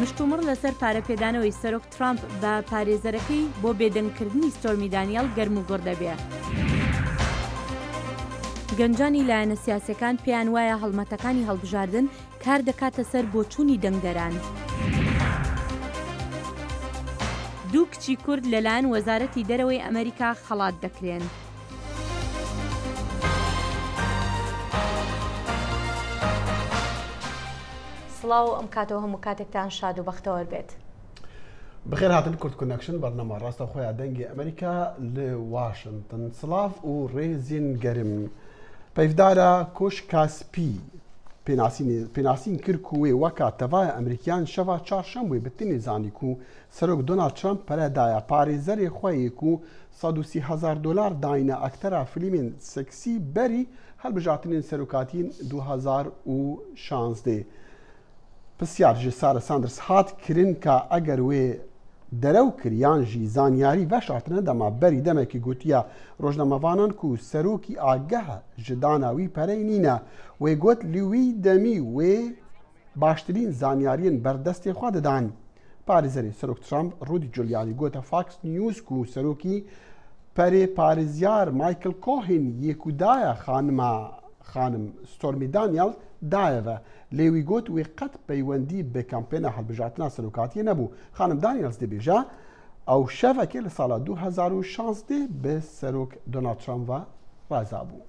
مشتومڕ لەسەر پارەپێدانەوەی سەرۆک ترامپ بە پارێزەرەکەی بۆ بێدەنگکردنی ستۆرمی دانیێل گەرم و گۆڕ دەبێت. گەنجانی لایەنە سیاسەکان پێیان وایە هەڵمەتەکانی هەڵبژاردن کار دەکاتە سەر بۆچوونی دەنگدەران. دوو کچی کورد لەلایەن وەزارەتی دەرەوەی ئەمریکا خەڵات دەکرێن. سڵاو ئەم کاتەوە هەموو کاتێکتان شاد و بەختەوە بێت. بخێر هاتن کورد کۆنەکشن بەرنامە ڕاستە خۆیان دەنگی ئەمریکا لە واشنگتن. سڵاو و ڕێزین گەرم پەیفدارە کۆش کاسپی پێناسین کرد و وێ وەکا تەڤایە ئەمریکیان شەوا چارشەموێ بتنی زانیک و سەرۆک دۆنالد ترامپ پەرەدایە پارێزەرێ خۆیەک و $130,000 داینە ئەکتەرا فیلمین سەکسی بەری هەڵبژاتنین سەرۆکاتین 2016. پرسیار ji Sara Sanders hat kirin ka eger wê derew kiriyan jî zanyarî veşartine dema berî demekî gotiya rojnamevanan ku serokî ageha ji dana wî pereyê nîne. Wê got li wî demî wê baştirîn zanyariyên berdestê xwe didan. Parêzerê Serok Trump Rudy Giuliani gote Fox News ku serokî perê parêzyar Michael Cohen yê ku daye xanim Stormy Daniels دایەوە لێوی گوت وێ قەت پەیوەندی بە کەمپێنە هەڵبژارتنا سەرۆکاتیە نەبوو. خانم دانیێلز دەبێژە ئەو شەڤەکێ لە ساڵە 2016 بە سەرۆک دۆنالد ترامپ ڕازا بوو.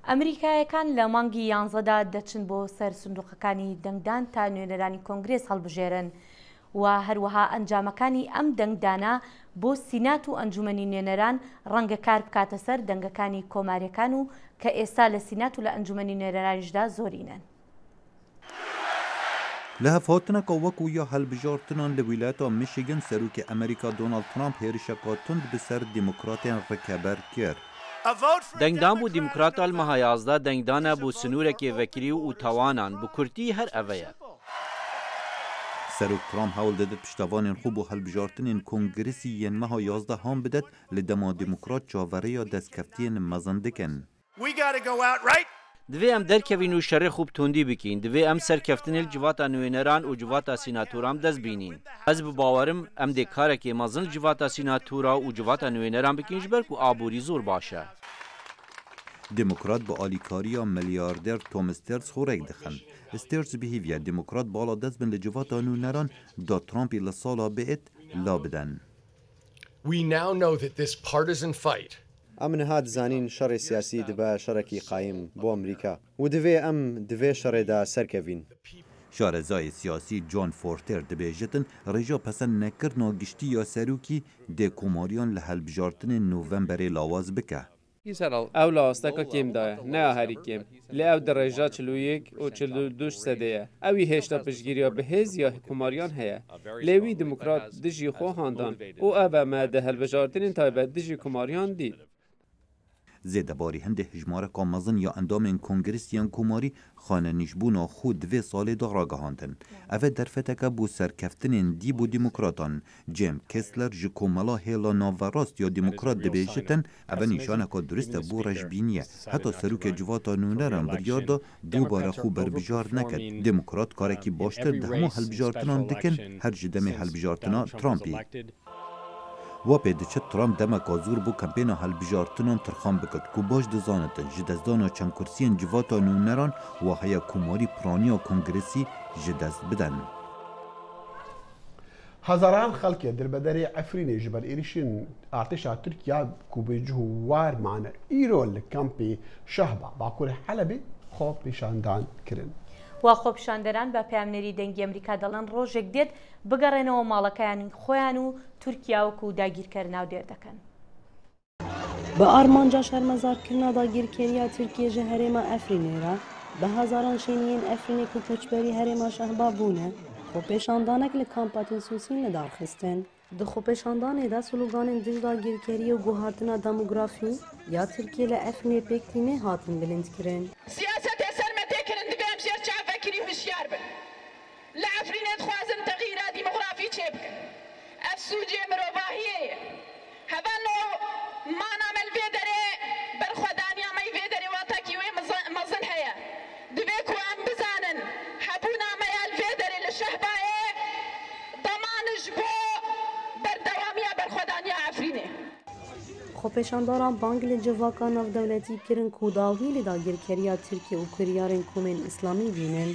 ئەمریکایەکان لە مانگی 11دا دەچن بۆ سەر سندوقەکانی دەنگدان تا نوێنەرانی کۆنگرێس هەڵبژێرن و هەروەها ئەنجامەکانی ئەم دەنگدانە بۆ سینات و ئەنجومەنی نوێنەران ڕەنگە کار بکاتە سەر دەنگەکانی کۆماریەکان و کە ئێستا لە سینات و لە ئەنجومەنی نوێنەرانیشدا زۆرینن. لە هەفهاتنەکە وەکو یا هەڵبژارتنان لە ویلایەتە میشیگن سەرۆکی ئەمریکا دۆنالد ترامپ هێرشەکە تند بەسەر دیموکراتیان ڕکەبەر کرد. دەنگدان بۆ دیموکرات ئەلمەها 11 دەنگدانە بۆ سنوورێکی ڤەکری و تاوانان بە کورتی هەر ئەڤەیە. سەرۆک ترامپ هەوڵ دەدات پشتەوانên xwe بۆ هەڵبژارتنên کۆنگرێسî yên meha 11 han bidet li dema demokrat çavereya destkeftiyên mezin dikin. Divê em derkevîn û şerê xwe bi tondî bikîn. Divê em serkeftinê li civata nûêneran û civata sînatûran dest bînîn. Ez bi bawerim em dê karekê mezin li civata sînatûra û civata nûêneran bikin ji ber ku aborî zor baş e. Demokrat bi alîkariya milyarder Tom Stearns xorek dixin. Stearns bihêviya demokrat bala dest bin li civata nûneran da Trumpê li sala bêt la bidin. We now know that this partisan fight ئەم نەها دزانین شەڕی سیاسی دەبە شەڕێکی قایم بۆ ئەمریکا و divê شەڕێدا سەرکەوین. Şarezayê siyasî John Forter dibêjitin rêja pesend nekirina giştiya serokî dê komariyan li helbijartinên Novemberê lawaz bike. Ew lawasteka kêm daye, neya herî kêm. Lê ew di rêja 41 û 42 sedê ye. Ew î hêşta piştgiriya bihêz ya komariyan heye. Lê wî demokrat dijî xwe handan û ev e me di helbijartinên taybet dijî komariyan dît. Zêdebarî hindê hejmareka mezin ya endamên kongresiyan komarî xanenîşbûna xwe divê salê de ragihandin. Ev e derfeteke bû serkeftinên dî bû demokratan. Jim Kessler ji komela hêla navberast ya demokrat dibêjitin ev e nîşaneka durist e bû rejbîniye. Heta serokê civata nûneran biryar da dubare xwe berbijar nekir. Demokrat karekî baştir di hemû helbijartinan dikin her ji demê helbijartina Trumpî. Wapê diçe Trump demeka zûr bû kampêna helbijartinan tirxan bikir ku baş dizanitin ji dezdana çend kursiyên civata nûneran wa heye komarî piraniya kongresî ji dest bidin. Hezaran xelkê dilbederê Efrînê ji ber êrişên artêşa Tirkiya ku bi cihûwar mane îro li kampê Şehba bakurê Helebê xwe pêşandan kirin. وا خۆپیشاندەران بە پامنێری دەنگی ئەمریکا دەڵێن ڕۆژێک دێت بگەڕێنەوە ماڵەکەیان خۆیان و تورکیاوەکو و داگیرکردناو دێر دەکەن. بە ئارمانجا شەرمەزارکردنا داگیرکێریە تورکیە ji herêma Efrînê re bi hezaran şêniyên Efrînê ku koçberî herêma Şehba bûne xwepêşandanek li kampatên Sûsîn li darxistin. Di xwepêşandanê de sloganên dij dagirkeriyê û guhartina demografî ya Tirkiye li Efrînê pêktînê hatin bilindkirin. لا عفرینێ دخوازن تغییرا دیموغرافی چێ بکەن ئەف سوودجێ مرۆڤاهیەیە هەبانەوە مانامە لێ دەرێ بەرخوادانیامەی وێ دەرێ واتاکی وێ مەزن هەیە دەبێت و ئەم بزانن هەبوو نامەیە لێ دەرێ لە شەهبا خۆپێشانداران بانگ لە جڤاکان ناودەوڵەتی کردن کوداوی لە داگیرکەریە تورکیە و کوریارên کومên ئیسلامی بینن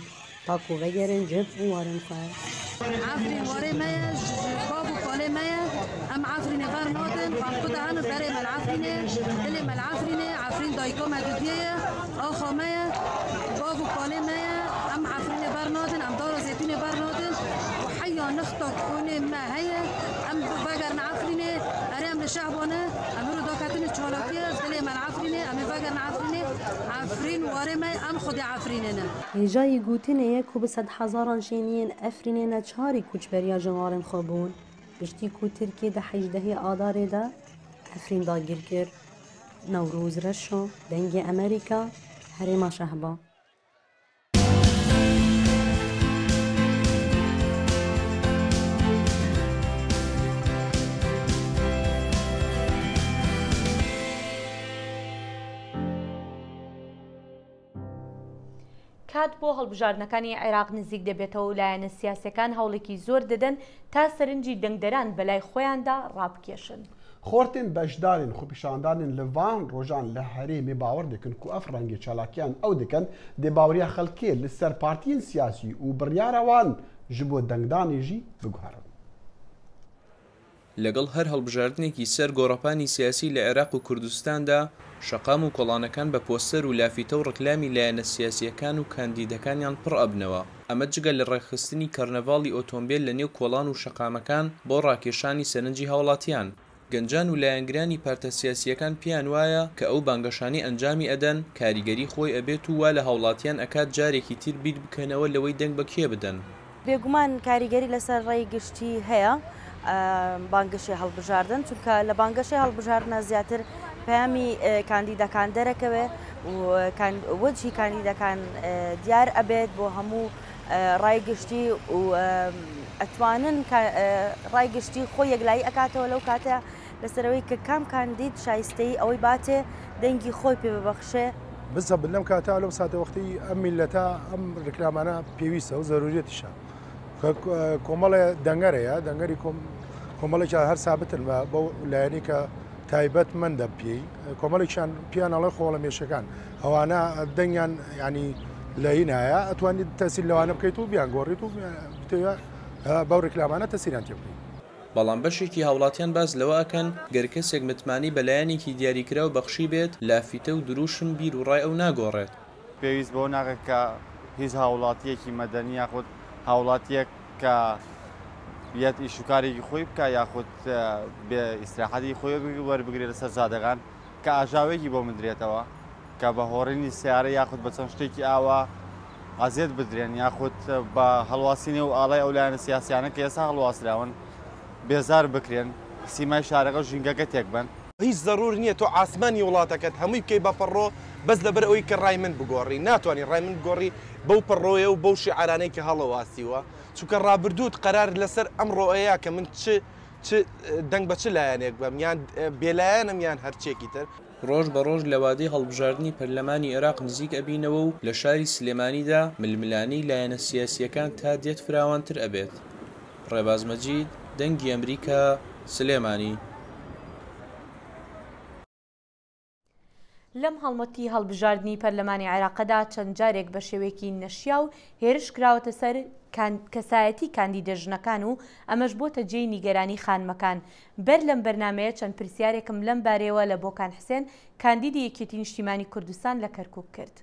تاکو vegeren civ û warin xwe. Afrîn warê me ye ji bav û kalê me ye em Afrînê ver nadin ku de hene berê Melafrînê dilê Melafrînê Afrîn dayika me dudiye ye axa me ye bav û kalê me ye em Afrînê ber nadin em dara zêtûnê ber nadin û heya nixta xûnê me heye em vegerin Afrînê erê em li şehbane em hûr daketin çalakiye dilê Melafrînê em ê vegerin Afrînê Afrîn warê me em xwedê Afrînê ne. Hêjayî gotînê ye ku bi sed hezaran şêniyên Efrînê ne çarî kûçberiya ciwarên xwe bûn piştî ku Tirkiye di 18 Adarê de Efrîn dagîr kir. Newrûz Reşa, dengê Amerîka, herêma Şehba. کات بۆ هەڵبژاردنەکانی عێراق نزیک دەبێتەوە و لایەنە سیاسەکان هەوڵێکی زۆر دەدەن تا سەرنجی دەنگدەران بەلای خۆیاندا ڕابکێشن. خۆرتên beşdarên xwepêşandanên li van rojan li herêmê bawer dikin ku ev rengê çalakiyan ew dikin dê baweriya xelkê li ser partiyên siyasî û biryara wan ji bo dengdanê jî biguherin. لەگەڵ هەر هەڵبژاردنێکی سەر گۆڕەپانی سیاسی لە عێراق و کوردستاندا شەقام و کۆڵانەکان بە پۆستەر و لافیتە و ڕکلامی لایەنە سیاسیەکان و کاندیدەکانیان پڕ ئەبنەوە ئەمە جگە لە ڕێکخستنی کەرنەڤاڵی ئۆتۆمبیل لە نێو کۆڵان و شەقامەکان بۆ ڕاکێشانی سەرنجی هاوڵاتیان گەنجان و لایەنگرانی پارتە سیاسیەکان پیان وایە کە ئەو بانگەشانی ئەنجامی ئەدەن کاریگەری خۆی ئەبێت و وا لە هاوڵاتیان ئەکات جارێکی تر بیر بکەنەوە لەوەی دەنگ بە کێ بدەن. بێگومان کاریگەری لەسەر ڕێی گشتی هەیە بانگەشی هەڵبژاردن چونکە لە بانگەشی هەڵبژاردنە زیاتر پەیامی کاندیدەکان دەرەکەوێ و وەجهی کاندیدەکان دیار ئەبێت بۆ هەموو ڕایگشتی و ئەتوانن ڕایگشتی خۆی یەکلایی ئەکاتەوە لەو کاتەیە لەسەرەوەی کە کام کاندید شایستەی ئەوەی باتێ دەنگی خۆی پێ ببەخشێ. بزە بنەم کاتا لەو ساتە وەختی ئەم میلەتە ئەم ڕکلامانە پێویستە و ضرورەتیشە کۆمەڵە دەنگەرەیە دەنگەری کۆمەڵێکە هەر سابتن بۆ لایەنی کە تایبەت مندە پێی کۆمەڵێکیان پیانەڵی خۆڵە مێشەکان ئەوانە دەنگیان ینی لەینایە ئەتوانیت تەسیل لەوانە بکەیت و بیان گۆڕیت و بەو ڕکلامانە تەسیران تێ بکەیت. بەڵام بەشێکی هاوڵاتیان باز لەوە ئەکەن گەر کەسێک متمانی بەلایەنێکی دیاریکرا و بەخشی بێت لافیتە و دروشم بیر و ڕای ئەو ناگۆڕێت. پێویست بۆ ناکە کە هیچ هاوڵاتیەکی مەدەنی یاخود هاوڵاتیەک کە بێت ئیشوکارێکی خۆی بکە یاخود بێ ئیسراحەتی خۆی وەربگرێت لەسەر زادەکان کە ئاژاوێکی بۆ مدرێتەوە کە بە هۆڕینی سیارە یاخود بە چەند شتێکی ئاوا ئازێت بدرێن یاخود بە هەڵواسینە و ئاڵای ئەو لایەنە سیاسیانە کە ئێستا هەڵواسراون بێزار بکرێن سیمای شارەکە و ژینگەکە تێک بن. هیچ ضرور نییە تۆ ئاسمانی وڵاتەکەت هەمووی بکەی بە پەڕۆ بەس لەبەر ئەوەی کە ڕای من بگۆڕی ناتوانانی ڕای من بگۆڕی بەو پەڕۆیە و بەو شیعارانەی کە هەڵەواسیوە چونکە ڕابردووت قەرار لەسەر ئەم ڕۆەیە کە من دەنگ بە چ لایەنێک بەم یان بێلایەنم یان هەرچێکی تر. ڕۆژ بە ڕۆژ لە وادەی هەڵبژاردننی پەرلەمانی عێراق نزیک ئەبینەوە و لە شاری سلێمانیدا ململانی لایەنە سیاسیەکان تا دێت فراوانتر ئەبێت. ڕێباز مەجید دەنگی ئەمریکا سلێمانی. لەم هەڵمەتی هەڵبژاردننی پەرلەمانی عێراقەدا چەند جارێک بە شێوەیەکی نەشیا و هێرش کراوەتە سەر کەسایەتی کاندیدە ژنەکان و ئەمەش بۆتە جێی نیگەرانی خانمەکان. بەر لەم بەرنمەیە چەند پرسیارێکم لەم بارەوە لە بۆکان حسێن کاندیدی یەکێتی نیشتیمانی کوردستان لە کەرکووک کرد.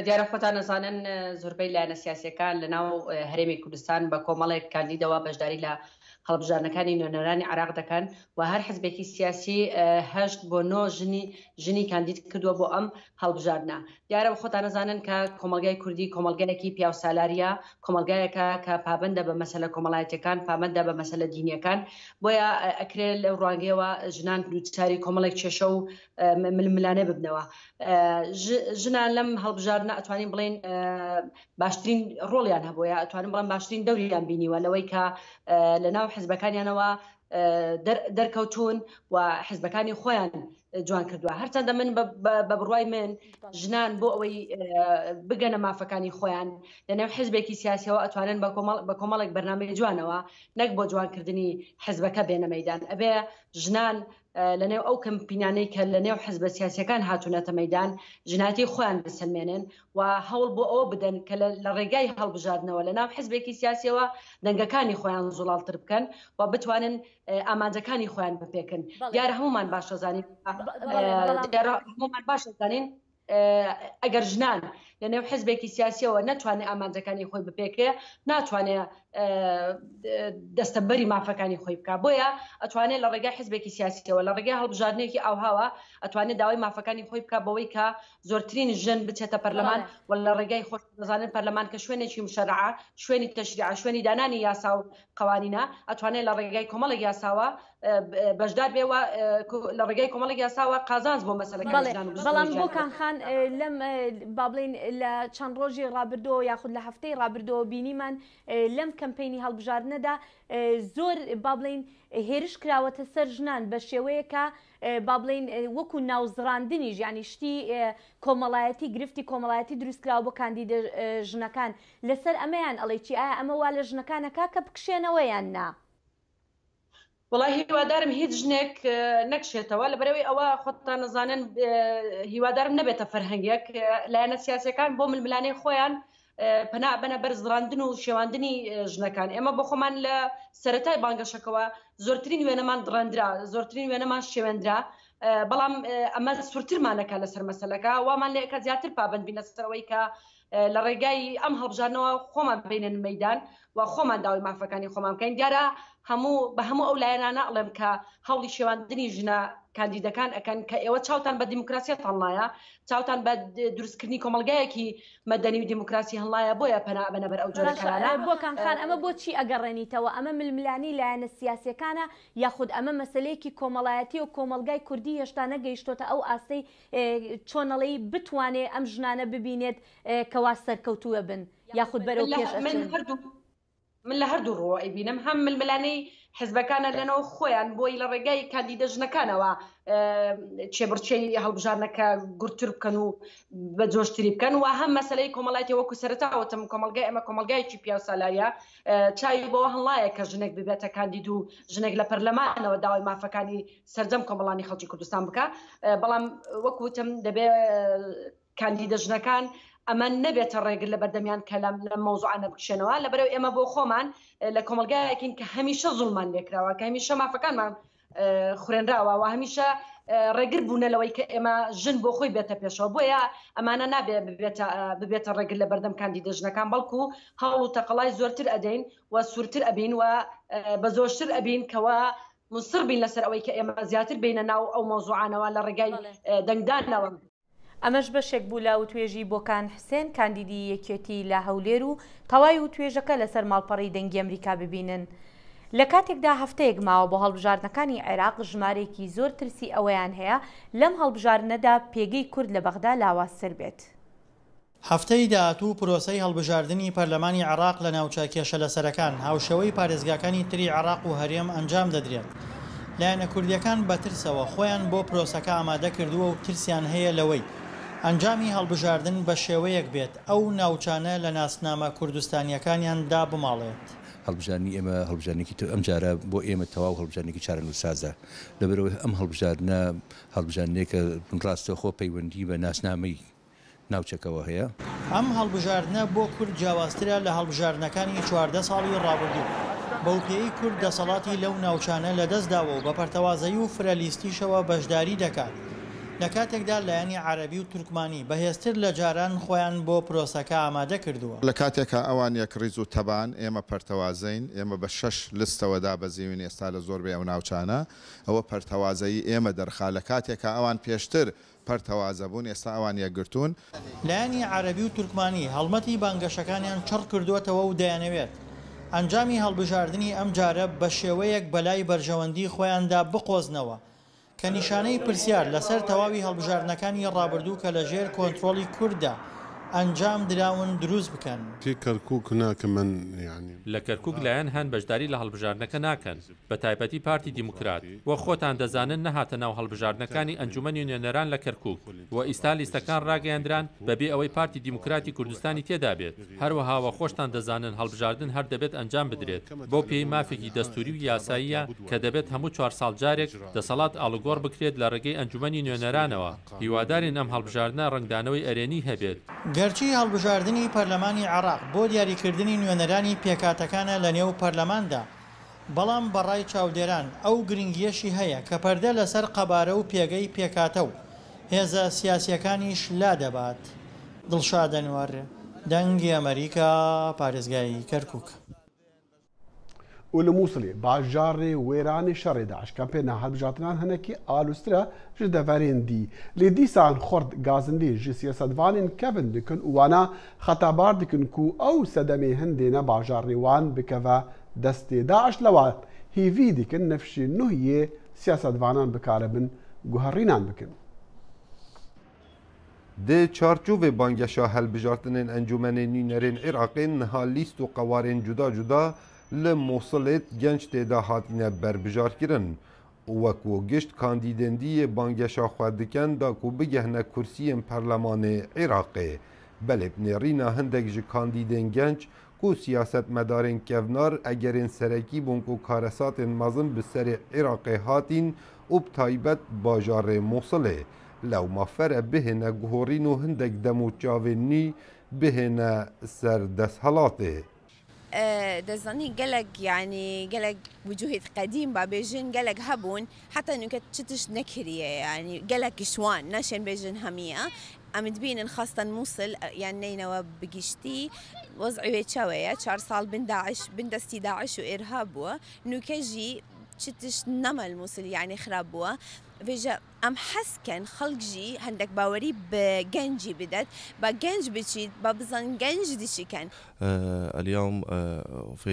دیارە خۆتان نەزانن زۆربەی لایەنە سیاسیەکان لە ناو هەرێمی کوردستان بە کۆمەڵێک کاندیدەوە بەشداری لە هەڵبژاردنەکانی نوێنەرانی عێراق دەکەن و هەر حزبێکی سیاسی 8 بۆ 9 ژنی کاندید کردووە بۆ ئەم هەڵبژاردنە. دیارە بە خۆتان نەزانن کە کۆمەلگای کوردی کۆمەلگایەکی پیاو سالاریە کۆمەلگایەکە کە پابندە بە مەسەلە کۆمەڵایەتەکان پابندە بە مەسەلە دینیەکان بۆیە ئەکرێت لەو ڕوانگەیەوە ژنان دووچاری کۆمەڵێک کێشە و ململانە ببنەوە. ژنان لەم هەڵبژاردنە ئەتوانین بڵێن باشترین ڕۆڵیان هەبووە ئەتوانین بڵێن باشترین دەوریان بینیوە لەوەی کە لەناو حزبەکانیانەوە دەرکەوتون و حزبەکانی خۆیان جوان کردووە. هەرچەندە من بە بڕوای من ژنان بۆ ئەوەی بگەنە مافەکانی خۆیان لەناو حزبێکی سیاسیەوە ئەتوانن بە کۆمەڵێک بەرنامەی جوانەوە نەک بۆ جوانکردنی حزبەکە بێنە مەیدان ئەبێ ژنان لە نێو ئەو کەمپینانەی کە لە نێو حزب سیاسیەکان هاتوونەتە مەیدان ژناتی خۆیان بسەلمێنن و هەوڵ بۆ ئەوە بدەن کە لە ڕێگای هەڵبژاردنەوە لە ناو حزبێکی سیاسیەوە دەنگەکانی خۆیان زوڵالتر بکەن و بتوانن ئامانجەکانی خۆیان بپێکن. دیارە هەمومان باشە زانین ئەگەر ژنان لە نێو حزبێکی سیاسیەوە ناتوانێت ئامانجەکانی خۆی بپێکێ ناتوانێت دەستەبەری مافەکانی خۆی بکە بۆیە ئەتوانێت لە ڕێگای حزبێکی سیاسیەوە لە ڕێگای هەڵبژاردنێکی ئاوهاوە ئەتوانێت داوای مافەکانی خۆی بکە بەوەی کە زۆرترین ژن بچێتە پەرلەمان و لە ڕێگای خۆش دەزانن پەرلەمان کە شوێنێکی مشەرعە شوێنی تەشریع شوێنی دانانی یاسا و قوانینە ئەتوانێت لە ڕێگای کۆمەڵێک یاساوە بەشدار بێەوە لە ڕێگای کۆمەڵێک یاساوە قازانز بۆ مەسەلەکان بەڵام بۆ کانخان لەم با بڵین لە چەند ڕۆژی ڕابردۆ یاخود لە هەفتەی ڕابردۆ بینیمان لەم کەمپینی هەڵبژاردنەدا زۆر با بڵین هێرش کراوەتە سەر ژنان بە شێوەیەکە با بڵین وەکو ناوزڕاندنیش ینی شتی کۆمەڵایەتی گرفتی کۆمەڵایەتی دروستکراوە بۆ کاندیدە ژنەکان لەسەر ئەمەیان ئەڵێ چی ئایا ئەمە وا لە ژنەکانەکە کە بکشێنەوەیان نا؟ وڵای هیوادارم هیچ ژنێک نەکشێتەوە لەبەرەوەی ئەوە خۆتان نەزانن هیوادارم نەبێتە فەرهەنگێک لایەنە سیاسەکان بۆ ململانەی خۆیان پەنا بەنە بەرزڕاندن و شێواندنی ژنەکان ئێمە بۆ خۆمان لە سەرەتای بانگەشەکەەوە زۆرترین وێنەمان دڕەندرا زۆرترین وێنەمان شێوێنرا بەڵام ئەمە سوورترمانەکە لەسەر مەسەلەکە وامان لێکە زیاتر پابند بینە سەرەوەی کە لە ڕێگای ئەم هەڵبژاردنەوە خۆمان بینن مەیدان و خۆمان داوای مافەکانی خۆمان بکەین دیارە بە هەموو ئەو لایەنانە ئەڵێم کە هەوڵی شێواندنی ژنە کاندیدەکان ئەکەن کە ئێوە چاوتان بە دیموکراسی هەڵنایە چاوتان بە دروستکردنی کۆمەلگایەکی مەدەنی و دیموکراسی هەڵنایە بۆیە پەنا بەنەبەر ئەو جۆرەکانە بۆ کانخان ئەمە بۆچی ئەگەڕێنیتەوە ئەمە ململانی لایەنە سیاسیەکانە یاخود ئەمە مەسلەیەکی کۆمەڵایەتی و کۆمەلگای کوردی هێشتا نەگەیشتۆتە ئەو ئاستەی چۆنەڵی بتوانێت ئەم ژنانە ببینێت کەوا سەرکەوتووە بن یاخود بەرەو پێش من لە هەردوو ڕۆ ئەیبینم هەم ململانەی حزبەکانە لەنەوە خۆیان بۆی لە ڕێگای کاندیدە ژنەکانەوە چێبڕچەی هەڵبژاردنەکە گورتتر بکەن و بە جۆشتری بکەن و هەم مەسلەی کۆمەڵاتی وەکو سەرەتاوەتم کۆمەلگای ئەمە کۆمەلگایکی پیا و سالاریە چاوی بۆ هەڵایە کە ژنێک ببێتە کاندید و ژنێک لە پەرلەمانەوە داوای مافەکانی سەرجەم کۆمەڵانی خەڵکی کوردستان بکە بەڵام وەکوتم دەبێ کاندیدە ژنەکان ئەمە نەبێتە ڕێگر لە بەردەمیان کە لە مەوزوعانە بکشێنەوە لەبەرەوەی ئێمە بۆ خۆمان لە کۆمەلگایەکین کە هەمیشە زوڵمان لێکراوە کە هەمیشە مافەکانمان خوێنراوە و هەمیشە ڕێگر بوونەلەوەی کە ئێمە ژن بۆ خۆی بێتە پێشەوە بۆیە ئەمانە نابێت ببێتە ڕێگر لە بەردەم کاندیدە ژنەکان بەڵکو هەوڵ و تەقەڵای زۆرتر ئەدەین و سوورتر ئەبین و بە زۆرتر ئەبین کەوە مصر بین لەسەر ئەوەی کە ئێمە زیاتر بینە ناو ئەو مۆزوعانەوە لە ڕێگای دەنگدانەوە. ئەمەش بەشێک بوو لە وتوێژی بۆکان حسێن کاندیدی یەکێتی لە هەولێر و تەواوی وتوێژەکە لەسەر ماڵپەڕی دەنگی ئەمریکا ببینن. لە کاتێکدا هەفتەیەک ماوە بۆ هەڵبژاردنەکانی عێراق ژمارەیەکی زۆر ترسی ئەوەیان هەیە لەم هەڵبژاردنەدا پێگەی کورد لە بەغدا لاوازتر بێت. هەفتەی داهاتوو پرۆسەی هەڵبژاردننی پەرلەمانی عێراق لە ناوچە کێشە لەسەرەکان هاوشەوەی پارێزگاکانی تری عێراق و هەرێم ئەنجام دەدرێت. لایەنە کوردیەکان بەترسەوە خۆیان بۆ پرۆسەکە ئامادە کردووە و ترسیان هەیە لەوەی ئەنجامی هەڵبژاردن بە شێوەیەک بێت ئەو ناوچانە لە ناسنامە کوردستانیەکانیاندا بماڵێت. هەڵبژاردننی ئێمە هەڵبژاردنێکی ئەم جارە بۆ ئێمە تەواو هەڵبژاردنێکی چارەنووسازە لەبەرەوەی ئەم هەڵبژاردنە هەڵبژاردنێکە ڕاستە خۆ پەیوەندی بە ناسنامەی ناوچەکەەوە هەیە. ئەم هەڵبژاردنە بۆ کورد جیاوازترە لە هەڵبژاردنەکانی 14 ساڵی ڕابردوو. بەوپێی کورد دەسەڵاتی لەو ناوچانە لەدەستداوە و بە پەرتەوازایی و فرەلیستیشەوە بەشداری دەکات. لە کاتێکدا لایەنی عەرەبی و تورکمانی بەهێزتر لە جاران خۆیان بۆ پرۆسەکە ئامادە کردووە. لە کاتێکە ئەوان یەک ڕیز و تەبان ئێمە پەرتەوازەین ئێمە بە 6 لستەوەدا بەزیوین ئێستا لە زۆربەی ئەو ناوچانە ئەوە پەرتەوازایی ئێمە دەرخا لە کاتێکە ئەوان پێشتر پەرتەوازە بوون ئێستا ئەوان یەکگرتوون. لایەنی عەرەبی و تورکمانی هەڵمەتی بانگەشەکانیان چڕ کردووەتەوە و دەیانەوێت ئەنجامی هەڵبژاردننی ئەم جارە بە شێوەیەک بەلای بەرژەوەندی خۆیاندا بقۆزنەوە کە نیشانەی پرسیار لەسەر تەواوی هەڵبژاردنەکانی ڕابردوو کە لە ژێر کۆنتترۆلی کووردا ئەنجام دراون دروست بکەن. لە کەرکووک لایەن هەن بەشداری لە هەڵبژاردنەکە ناکەن بە تایبەتی پارتی دیموکرات وە خۆتان دەزانن نەهاتە ناو هەڵبژاردنەکانی ئەنجومەنی نوێنەران لە کەرکووک و ئیستا لیستەکان ڕاگەیاندران بەبێ ئەوەی پارتی دیموکراتی کوردستانی تێدا بێت هەروەهاوە خۆشتان دەزانن هەڵبژاردن هەر دەبێت ئەنجام بدرێت بۆ پێی مافێکی دەستوری و یاساییە کە دەبێت هەموو 4 ساڵ جارێک دەسەڵات ئاڵوگۆڕ بکرێت لە ڕێگەی ئەنجومەنی نوێنەرانەوە هیوادارین ئەم هەڵبژاردنە ڕنگدانەوەی ئەرێنی هەبێت. گەرچی هەڵبژاردننی پەرلەمانی عێراق بۆ دیاریکردنی نوێنەرانی پێکاتەکانە لە نێو پەرلەماندا بەڵام بەڕای چاودێران ئەو گرنگیەشی هەیە کە پەردە لەسەر قەبارە و پێگەی پێکاتە و هێزە سیاسیەکانیش لا دەبات. دڵشاد ئەنوەر دەنگی ئەمریکا پارێزگای کەرکووک. و لە مووسڵێ باژارێ وێرانی شەڕێ داعش کەمپێنە هەڵبژاردنان هەنێکی ئالوسترە ji deverên dî lê dîsan xort gazindî ji siyasetvanên kevin dikin û wana xetabar dikin ku ew sedemê hindê ne bajarê wan bikeve destê Daeş lewan hêvî dikin nefşê nuhiyê siyasetvanan bikaribin guherînan bikin. Di çarçovê bangeşa helbijartinên encûmenên nûnerên Iraqê niha lîst û qewarên cuda cuda li Mosulê genç têda hatine berbijarkirin. Wekû gişt kandîdendiyê bangeşa xwe dikin da ku bigehne kursiyên Perlemanê Iraqê. Belê nêrîna hindek ji kandîdên genç ku siyasetmedarên kevnar egerên serekî bûn ku karesatên mezin bi serê Iraqê hatîn û bi taybet bajarê Mosulê. Lewma fere bihêne guhorîn û hindek dem û çavên nî bihêne ser desthilatê. دەزانی گەلک ینی گەلک وجوهێت قەدیم با بێژن گەلک هەبوون حتا نوکە چتش نەکریە ینی گەلکی شوان نەشێن بێژن هەمیە ئەمت بینن خاستن مووسل یان نینەوە بگیشتی وەزعوێ چاوەیە 4 ساڵ بندستی داعش و ئێرهاب بووە نوکەژی چتش نەمە مووسل یعنی خراپ بووە Veja em hesken xelkjî hendek bawerî bi gencî bidet ba genç biçît ba bizan genç dişiken. اليوم في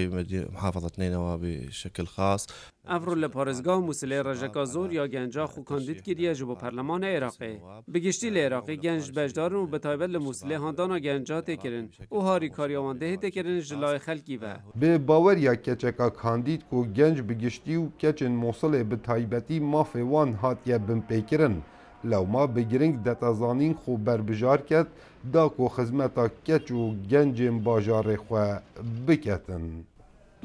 محافظة نينوى بشكل خاص ئەڤڕۆ لە پارێزگا مووسلێ ڕێژەکە زۆر یا گەنجا خو کاندید کردیە ji بۆ پەرلەمانە عێراقی بگشتی لە عێراقی گەنج بەشدارن و بەتایبەت لە مووسلێ هاندانا گەنجا تێکردن و هاری کاریاوان دەهێ تێکردن ji لای خەلکی ve. Bi baweriya keçeka kandîd ku genç bigiştî û keçên Mosulê bi taybetî mafê wan hatiye binpêkirin. Lewma bi giring detezanîn xwe berbijar ket da ku xizmeta keç û gencên bajarê xwe biketin.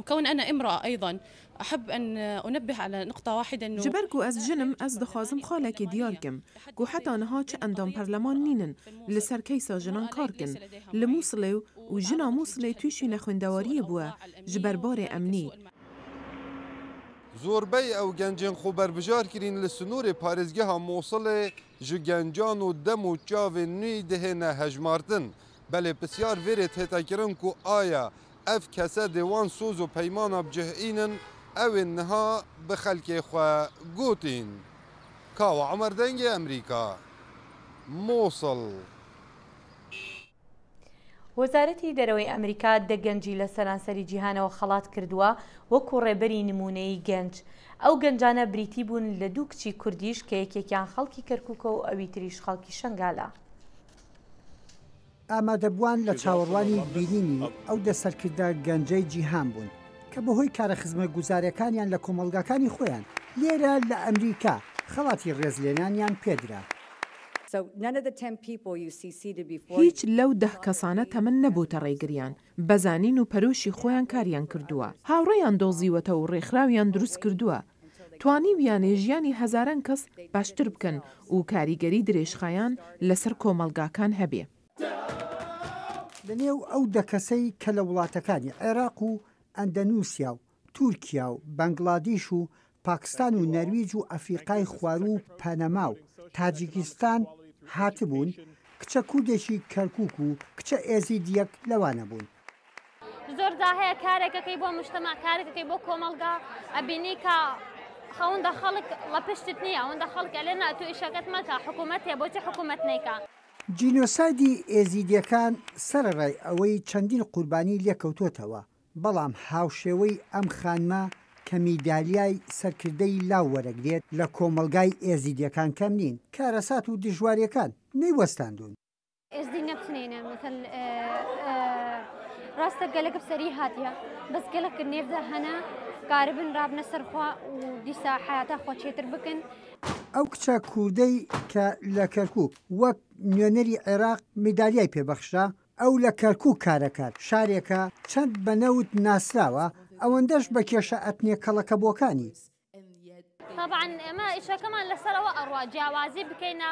كون أنا امرأة أيضا أحب أن أنبه على نقطة واحدة إنه جبركو أز جنم أز دخوازم خالك دياركم كو حتى نها چه اندام برلمان نينن لسر كيسا جنان كاركن لموصلي وجنا موصلي توشي نخوندواري بوا جبر بار أمني زۆربەی ئەو گەنجێن خۆ بەربژار کرین لە سنوورê پارێزgeha Mosulê ji gencan û dem û çavên nû dihêne hejmartin. Belê pisyar vêrê têtekirin ku aya ev kese dê wan soz û peymana bicihînin ew ên niha bi xelkê xwe gotîn. Kawa Emer dengê Emerîka Mosul. وەزارەتی دەرەوەی ئەمریکا دەگەنجی لە سەرانسەری جیهانەوە خەڵات کردووە وەکو ڕێبەری نمونەی گەنج ئەو گەنجانە بریتی بوون لە دوو کچی کوردیش کە یەکێکیان خەڵکی کەرکووکە و ئەوی تریش خەڵکی شنگالە ئامادەبووان لە چاوەڕوانی بینینی ئەو دەسەرکردە گەنجەی جیهان بوون کە بەهۆی کارە خزمەت گوزارەکانیان لە کۆمەڵگەکانی خۆیان لێرە لە ئەمریکا خەڵاتی ڕێزلێنانیان پێدرا هیچ لەو 10 کەسانە تەمەن نەبووتە ڕێگریان بەزانین و پەرۆشی خۆیان کاریان کردووە هاوڕێیان دۆزیوەتە و ڕێکخراویان دروست کردووە توانی ویانێ ژیانی هەزاران کەس باشتر بکەن و کاریگەری درێژخایان لەسەر کۆمەڵگاکان هەبێ لەنێو ئەو دەکەسەی کە لە وڵاتەکانی عێراق و ئەندەنووسیا و تورکیا و بەنگڵادیش و پاکستان و نەرویج و ئەفریقای خوار و پەنەما و تاجیکستان هاتبوون کچە کوردێکی کەرکووک و کچە ئێزیدیەک لەوانە بوون زۆردا هەیە کارێکەکەی بۆ مشتەما کارێکەکەی بۆ کۆمەڵگا ئەبینی کە خەوەندە خەڵک لە پشتت نییە ئەوەندە خەڵک لێنا تو ئیشەکەت مەکە حکوومەت هەیە بۆچی حکوومەت نیکە جینۆسایدی ئێزیدیەکان سەرڕای ئەوەی چەندین قوربانی لێکەوتوتەوە بەڵام هاوشێوەی ئەم خانمە کە میدالیای سەرکردەی لاو وەرەگرێت لە کۆمەلگای ئێزیدیەکان کەم نین کارەسات و دژواریەکان نەیوەستاندون ازدي نفسنا مثل راستك قالك بسري هاتيا بس قالك النيف ذا هنا قاربن راب نسر خوا وديسا حياته خوا تشيتر بكن ئەو کچە کوردەی کە لە کەرکووک وەک نوێنەری عێراق میدالیای پێبەخشرا ئەو لە کەرکووک کارەکات شارێکە چەند بەنەوت ناسراوە ئەوەندەش بە کێشە ئەتنێ کەڵەکەبووەکانی طبعا اما ايش كمان لسروا اروى جوازي بكينا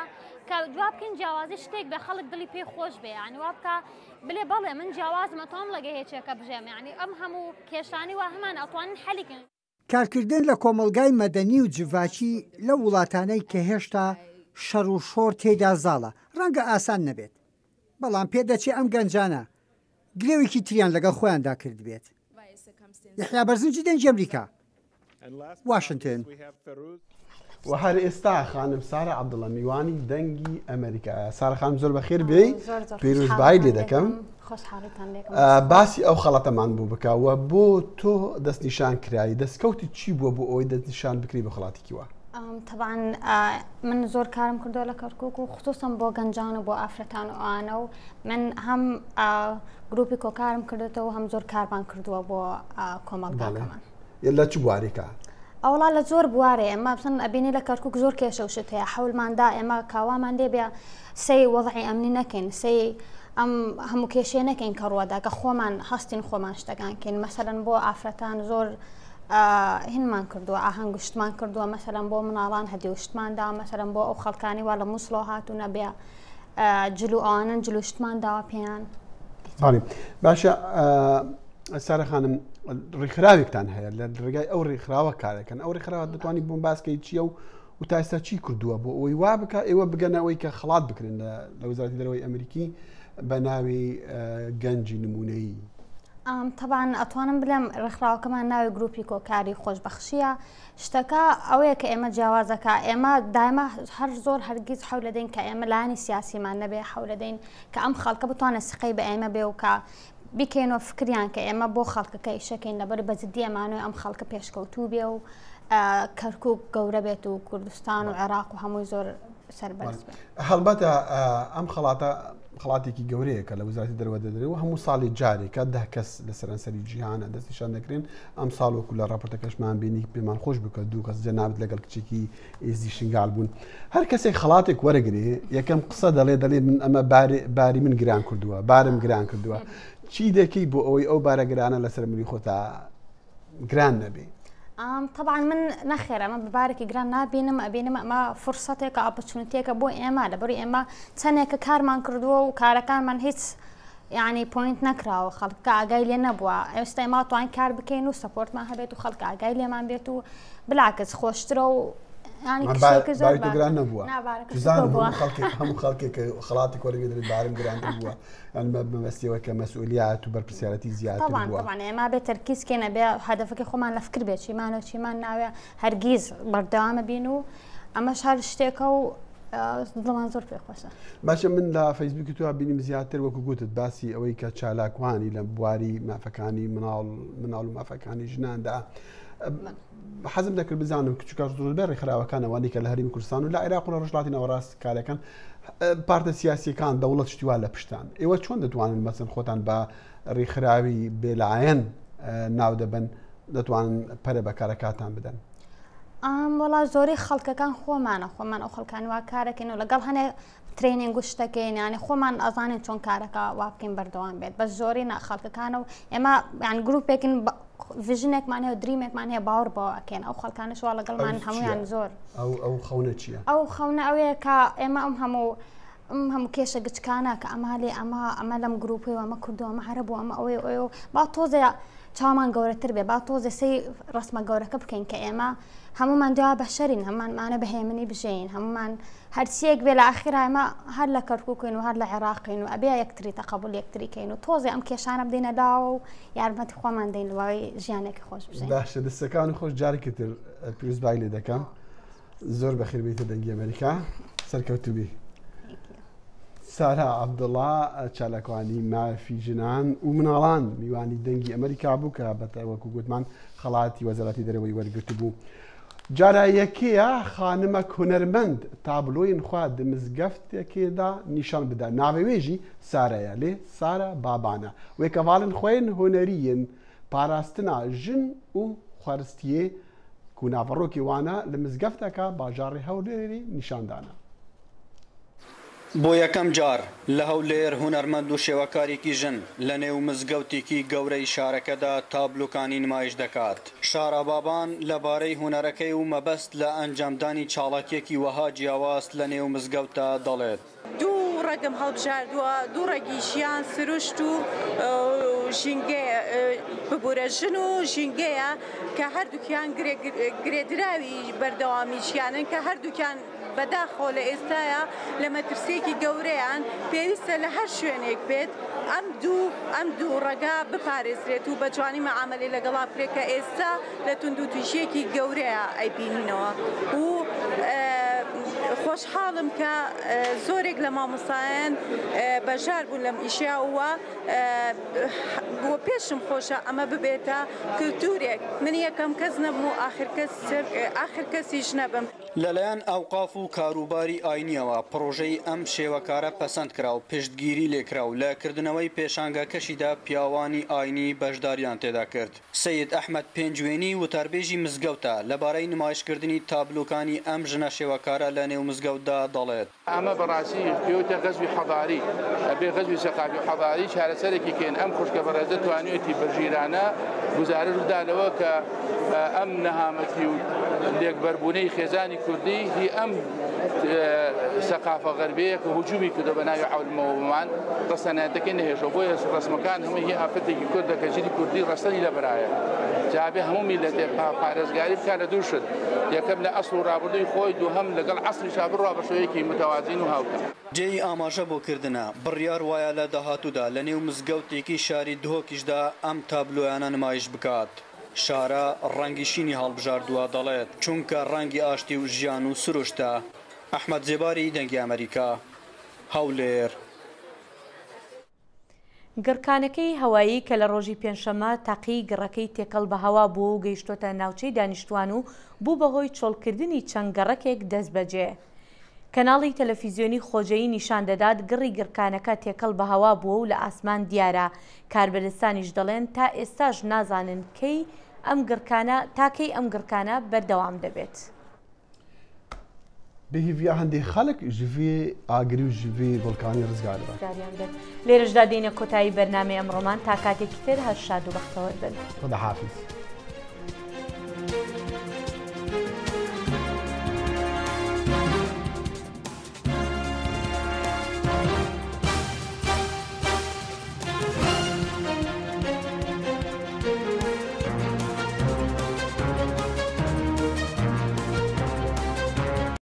كجواب كن جوازي شتيك بخلق دلي بي خوش بي يعني وابكا بلي بالي من جواز ما توم لقى هيك كبجام يعني ام همو كيشاني وهمان اطوان حليكن کارکردن لە کۆمەلگای مەدەنی و جڤاچی لە وڵاتانەی کە هێشتا شەڕ و شۆڕ تێدا زاڵە ڕەنگە ئاسان نەبێت بەڵام پێدەچێ ئەم گەنجانە گلێوێکی تریان لەگەڵ خۆیاندا کرد بێت یحیا بەرزنجی دەنجی ئەمریکا واشنگتن و هەر ئێستا خانم سارە عەبدوڵڵا میوانی دەنگی ئەمریکا سارە خانم زۆر بەخێر بێ پیرۆزبایی لێ دەکەم باسی ئەو خەڵەتەمان بوو بکەوە بۆ تۆ دەستنیشان کرایی دەستکەوتی چی بووە بۆ ئەوەی دەستنیشان بکری بە خەڵاتێکیوە طبعا من زۆر کارم کردو لە کەرکووک و خصوصا بۆ گەنجان و بۆ ئافرەتان و ئەوانە و من هەم گروپی کۆکارم کردێتەوە هەم زۆر کارمان کردووە بۆ کۆمەڵگاکەمان لە چ بوارێکە ئەوڵا لە زۆر بوارێ ئەمە بچەند ئەبینی لە کەرکووک زۆر کێشە و شت هەیە حەولماندا ئێمە کاوامان دێ بێ سەی وەضعی ئەمنی نەکەین سەی ئەم هەموو کێشێ نەکەین کە ڕووەدا کە خۆمان هەستین خۆمان شتەکانکەین مەسەلەن بۆ ئافرەتان زۆر هینمان کردووە ئاهەنگشتمان کردووە مەسەلەن بۆ مناڵان هەدیوشتماندا مەسەلەن بۆ ئەو خەڵکانی وا لە مووسڵۆ هاتوونە بێ جلو ئەوانن جلوشتمان داوە پێیان باشە سارە خانم ڕێکخراوێکتان هەیە لە ڕێگای ئەو ڕێکخراوە کارەکەن ئەو ڕێکخراوە دەتوانانی بۆم باسکەی چییە و تا ئێستا چی کردووە بۆ ئەوەی وا بکە ئێوە بگەنەوەی کە خڵات بکرن لە وەزارەتی دەرەوەی ئەمریکی بە ناوی گەنجی نمونەیی طبعا ئەتوانم بڵێم ڕێکخراوەکەمان ناوی گروپی کۆکاری خۆشبەخشیە شتەکە ئەوەیە کە ئێمە جیاوازەکە ئێمە دایمە هەر زۆر هەرگیز حەول دەدەین کە ئێمە لایانی سیاسیمان نەبێ حەول دەدەین کە ئەم خەڵکە بتوانە سقەی بە ئێمە بێ و کە بیکەینەوە فکریان کە ئێمە بۆ خەڵکەکە ئیشەکەین لەبەر بەجددی ئەمانوێ ئەم خەڵکە پێشکەوتوو بێ و کەرکووک گەورە بێت و کوردستان و عێراق و هەمووی زۆر سەربەرز بێت هەڵبەتە ئەم خەڵاتێکی گەورەیە کە لە وزارەتی دەرەوە دەدرێت هەموو ساڵی جارێکە 10 کەس لە سەرانسەری جیهانە دەستنیشان دەکرێن ئەم ساڵ وەکو لە ڕاپۆرتەکەشمان بینی پێمان خۆش بکە 2 کەس جەنابەت لەگەڵ کچێکی ئێزی شنگال بوون هەر کەسێک خەڵاتێک وەرەگرێ یەکەم قسە دەڵێ من ئەمە باری من گران کردووە بارم گران کردووە چی دەکەی بۆ ئەوەی ئەو بارەگرانە لەسەر ملی خۆتا گران نەبێ طبعا من نەخێر ئەمە ببارێکی گران نابینم ئەبینم ئەمە فرسەتێکە ئاپچونتێکە بۆ ئێمە لەبەری ئێمە چەندێکە کارمان کردووە و کارەکانمان هیچ یعنی پوینت نەکراوە خەڵکە ئاگای لێ نەبووە ئێستا ئێمە توانین کار بکەین و سەپۆرتمان هەبێت و خەڵکە ئاگای لێمان بێت و بلاکەس خۆشترە و گران نەبووە هەموو خەڵکێک خەڵاتی کۆرەگە دەبێت بارم گران بووە مەبەستیەوە کە مەسئولیات و بەرپرسیارەتی زیاتر بووە ئێمە بێت تەرکیزکەینە بێ هەدەفەکەی خۆمان لە فکر بێت چیمان و چیمان ناوێ هەرگیز بەردەوامە بین و ئەمەش هەر شتێکە و دڵمان زۆر پێخۆشە باشە من لە فەیسبووکی تو بینیم زیاتر وەکو گوتت باسی ئەوەی کە چالاکوانی لە بواری مافەکانی مناڵ و مافەکانی ژناندا حەزم دەکرد بزانم کچوکە بێ ڕێکخراوەکانەوانی کە لە هەرێمی کوردستان و لە عێراق و لە ڕۆژهەڵاتی ناوەڕاست کارەکەن پارتە سیاسیەکان دەوڵەت شتیوا لە پشتان ئێوە چۆن دەتوانن مەسن خۆتان بە ڕێکخراوی بێلایەن ناو دەبن دەتوانن پەرە بە کارەکاتان بدەن وڵا زۆری خەڵکەکان خۆمان ئەو خەڵکانی وا کارەکەین و لەگەڵ هەنێ ترینینگ و شتەکەین ینی خۆمان ئەزانین چۆن کارەکە وا بکەین بەردەوام بێت بەس زۆری خەڵکەکانە و ئێمە یان گروپێکن ڤژنێکمان هەیە و دریمێکمان هەیە باوەڕ بەوە ئەکەین ئەو خەڵکانشوا لەگەڵمان هەمویان زۆر ئەو خەونە چییە؟ ئەو خەونە ئەوەیە کە ئێمە ئەم هەموو کێشە گچکانە کە ئەمالێ ئەمە لەم گروپی ئەمە کردو ئەمە هەرە بوو ئەمە ئەوەیە با تۆزێ چاومان گەورەتر بێ با تۆزێ سەی ڕسمە گەورەکە بکەین کە ئێمە هەمومان دوا بەشەرین هەمانمانە بەهێمنی بژین هەمومان هەرچیەک بێ لە ئاخیرا ئێمە هەر لە کەرکووکین و هەر لە عێراقین و ئەبێ یەکتری تەقەبوڵ یەکتریکەین و تۆزێ ئەم کێشانە بدەینە داوە و یارمەتی خۆمان دەین لەوەی ژیانێکی خۆش بژین باشە دەستەکانی خۆش جارێکی تر پیرۆزبای لێ دەکەم زۆر بەخێر بیتە دەنگی ئەمریکا سەرکەوتوبی سارە عەبدوڵڵا چالاکوانی مافی ژنان و مناڵان میوانی دەنگی ئەمریکا بوو کە بەتە وەکو گوتمان خەڵاتی وەزارەتی دەرەوەی وەرگرت بوو جارایەکەیە خانمە هونەرمەند تابلۆین خوا دمزگەفتێکێدا نیشان بدە ناوێژی سارەیە لێ سارە بابانە وێکەواڵن خوێن هۆنەریین پاراستنا ژن و خوارستیە کوناڤڕۆکی وانە لە مزگەفتەکە باژارڕی هەولێری نیشاندانە. بۆ یەکەم جار لە هەولێر هونەرمەند و شێوەکارێکی ژن لە نێو مزگەوتێکی گەورەی شارەکەدا تابلوکانی نمایش دەکات. شارە بابان لەبارەی هونەرەکەی و مەبەست لە ئەنجامدانی چاڵکیەکی وەها جیاواز لە نێو مزگەوتە دەڵێت. دوو ڕێگەم هەڵبژاردووە دوو ڕێگیشیان سروشت و ژینگە ببورە ژن و ژینگەیە کە هەردووکیان گرێدراوی بەردەوامیشیانن کە هەردووکیان بەداخۆ لە ئێستاە لە مەترسێکی گەورەیان پێویستە لە هەر شوێنێک بێت ئەم دوو ڕێگا بپارێزرێت و بە جوانی مەعاملەی لەگەڵا بکرێت کە ئێستا لە تونند و تویشێکی گەورەیە ئەیبینینەوە و خۆشحاڵم کە زۆرێک لە مامۆستایان بەژار بوون لەم ئیشیاوە بۆ پێشم خۆشە ئەمە ببێتە کللتورێک من یەکەم کەس نەبم و ئاخر کەسیش نەبم. لەلایەن ئەوقاف و کاروباری ئاینیەوە پرۆژەی ئەم شێوەکارە پەسەند کرا و پشتگیری لێکرا و لە کردنەوەی پێشانگەکەشیدا پیاوانی ئاینی بەشداریان تێدا کرد. سید ئەحمەد پێنجوێنی وتاربێژی مزگەوتە لەبارەی نمایشکردنی تابلوکانی ئەم ژنە شێوەکارە لە نێو مزگەوتدا دەڵێت. ئەمە بەڕاستی پێوتە غەزوی حەضاری ئەبێ غەزوی سەقافی حەضاری چارەسەرێکی کێن ئەم خوشکە بەڕێزە توانێتی بەژیرانە گزارش بدانەوە کە ئەم نەهامەتی و لێکبەربوونەی خێزانی کوردی هی ئەم سەقافە غەربەیە کە هجومی کردە بە ناوی حەولمەوەمان ڕستەنایەتەکەی نەهێشەوە بۆیە ڕسمەکان هەمووی هی ئافرەتێکی کوردە کە ژیری کوردی ڕستەنی لەبەرایە جابێ هەموو میلەتێک پارێزگاری بکات لە دوو شت یەکەم لە ئەسڵ و ڕابردووی خۆی دووهەم لەگەڵ عەسریشا بڕوا بە شێوەیەکی متەوازین و هاوکە. جێی ئاماژە بۆ کردنە بڕیار وایە لە داهاتوودا لە نێو مزگەوتێکی شاری دهۆکیشدا ئەم تابلۆیانە نمایش بکات. شارە ڕەنگیشینی هەڵبژاردووە دەڵێت چونکە ڕەنگی ئاشتی و ژیان و سروشتە. ئەحمەد جێباری دەنگی ئەمریکا هەولێر. گڕکانەکەی هەوایی کە لە ڕۆژی پێنجشەممە تاقی گڕەکەی تێکەڵ بە هەوا بوو و گەیشتۆتە ناوچەی دانیشتوان و بوو بەهۆی چۆڵکردنی چەند گەڕەکێک دەست بەجێ. کەناڵی تەلەڤیزیۆنی خۆجەیی نیشان دەدات گڕی گڕکانەکە تێکەڵ بە هەوا بووە و لە ئاسمان دیارە. کاربەدەستانیش دەڵێن تا ئێستاش نازانن تاکەی ئەم گڕکانە بەردەوام دەبێت. بهیڤیا هەندێک خەڵک ژڤێ ئاگری و ژڤێ ڤڵکانی ڕزگار بێت. لێرەشدا دێنە کۆتایی بەرنامەی ئەمڕۆمان تا کاتێکی تر هەر شاد و بەختەوەر بن. خوداحافیز.